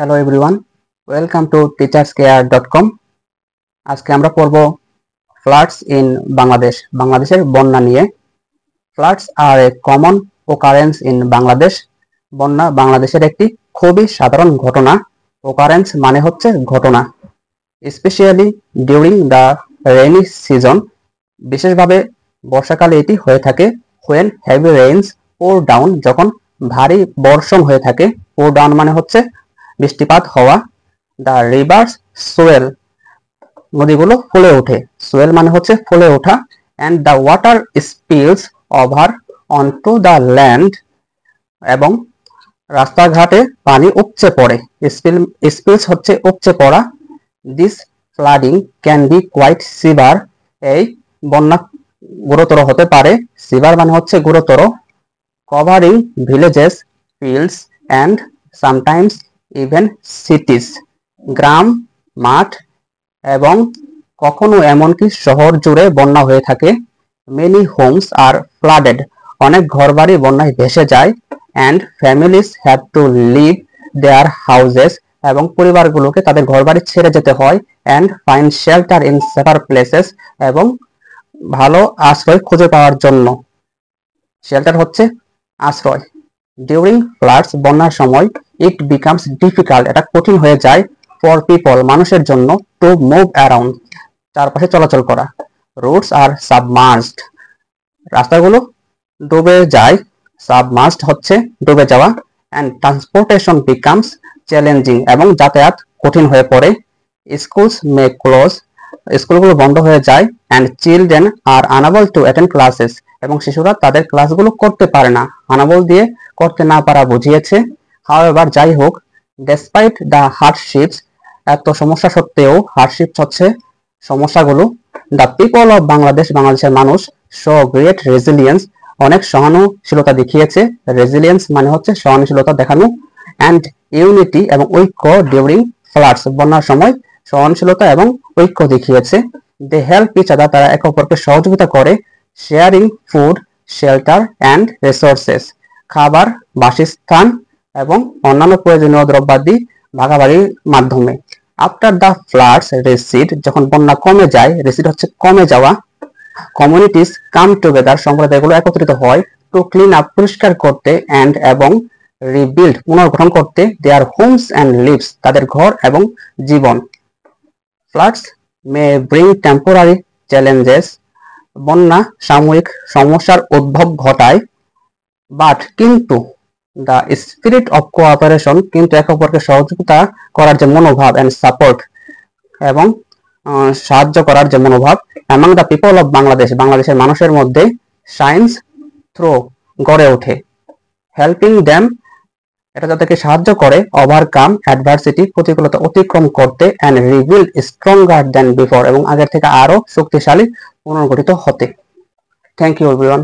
Hello everyone, welcome to teacherscare.com। আজকে আমরা পড়ব ফ্লাডস ইন বাংলাদেশ, বাংলাদেশের বন্যা নিয়ে। Floods are a common occurrence in Bangladesh. বন্যা বাংলাদেশের একটি খুবই সাধারণ ঘটনা। ওকারেন্স মানে হচ্ছে ঘটনা। Specially during the rainy season, বিশেষভাবে বর্ষাকালে এটি হয়ে থাকে। When heavy rains poor down, যখন ভারী বর্ষণ হয়ে থাকে। পোর ডাউন মানে হচ্ছে বৃষ্টিপাত হওয়া। দ্য রিভার্স সোয়েল, নদীগুলো ফুলে ওঠে। সোয়েল মানে হচ্ছে ফুলে ওঠা। And the water spills over onto the land, এবং রাস্তাঘাটে পানি উপচে পড়ে। স্পিলস হচ্ছে উপচে পড়া। This flooding can be quite severe, এই বন্যা গুরুতর হতে পারে। সিভার মানে হচ্ছে গুরুতর। Covering villages, fields and sometimes even cities, গ্রাম, মাঠ এবং কখনো এমনকি শহর জুড়ে বন্যা হয়ে থাকে। মেনি হোমস আর ফ্লাডেড, অনেক ঘরবাড়ি বন্যায় ভেসে যায়। And families have to leave their houses, এবং পরিবারগুলোকে তাদের ঘরবাড়ি ছেড়ে যেতে হয়। And find shelter in safer places, এবং ভালো আশ্রয় খুঁজে পাওয়ার জন্য। শেল্টার হচ্ছে আশ্রয়। ডিউরিং ফ্লাডস, বন্যার সময়, ইট বিকামস ডিফিকাল্ট, এটা কঠিন হয়ে যায়। ফর পিপল, মানুষের জন্য। টু মুভ অ্যারাউন্ড, চারপাশে চলাচল করা। রোডস আর সাবমার্জড, রাস্তাগুলো ডুবে যায়। সাবমার্জড হচ্ছে ডুবে যাওয়া। অ্যান্ড ট্রান্সপোর্টেশন বিকামস চ্যালেঞ্জিং, এবং যাতায়াত কঠিন হয়ে পড়ে। স্কুলস মে ক্লোজ, স্কুলগুলো বন্ধ হয়ে যায়। And children are unable to attend classes, এবং শিশুরা তাদের ক্লাসগুলো করতে পারে না। আনাবল দিয়ে করতে না পারা বুঝিয়েছে। হাউএভার, যাই হোক, ডেসপাইট দ্য হার্ডশিপস, এত সমস্যা সত্ত্বেও, হার্ডশিপস হচ্ছে সমস্যাগুলো, দ্য পিপল অফ বাংলাদেশ, বাংলাদেশের মানুষ, শো গ্রেট রেজিলিয়েন্স, অনেক সহানুশীলতা দেখিয়েছে। রেজিলিয়েন্স মানে হচ্ছে সহানুশীলতা দেখানো। অ্যান্ড ইউনিটি, এবং ঐক্য, ডিউরিং ফ্লাডস, বন্যার সময় সহনশীলতা এবং ঐক্য দেখিয়েছে। দে হেল্প ইচ আদার, তারা একে অপরকে সহযোগিতা করে। Sharing food, shelter and resources, খাবার, বাসস্থান এবং অন্যান্য প্রয়োজনীয় দ্রব্যাদি ভাগাভাগির মাধ্যমে। আফটার দ্য ফ্লাডস রিসিড, যখন বন্যা কমে যায়, রিসিড হচ্ছে কমে যাওয়া। কমিউনিটিস কাম টুগেদার, সম্প্রদায়গুলো একত্রিত হয়। টু ক্লিন আপ, পরিষ্কার করতে। অ্যান্ড এবং রিবিল্ড, পুনর্গঠন করতে। দেয়ার হোমস অ্যান্ড লিভস, তাদের ঘর এবং জীবন। ফ্লাডস মে ব্রিং টেম্পোরারি চ্যালেঞ্জেস, বন্যা সাময়িক সমস্যার উদ্ভব ঘটায়। বাট, কিন্তু, দ্য স্পিরিট অফ কোঅপারেশন, কিন্তু একে অপরকে সহযোগিতা করার যে মনোভাব, অ্যান্ড সাপোর্ট, এবং সাহায্য করার যে মনোভাব, among the people of Bangladesh, বাংলাদেশের মানুষের মধ্যে, শাইন্স থ্রো, গড়ে ওঠে। হেল্পিং দ্যাম, এটা তাদেরকে সাহায্য করে। ওভারকাম অ্যাডভার্সিটি, প্রতিকূলতা অতিক্রম করতে। And rebuild stronger than before, এবং আগের থেকে আরো শক্তিশালী, পুনর্গঠিত হতে। Thank you everyone.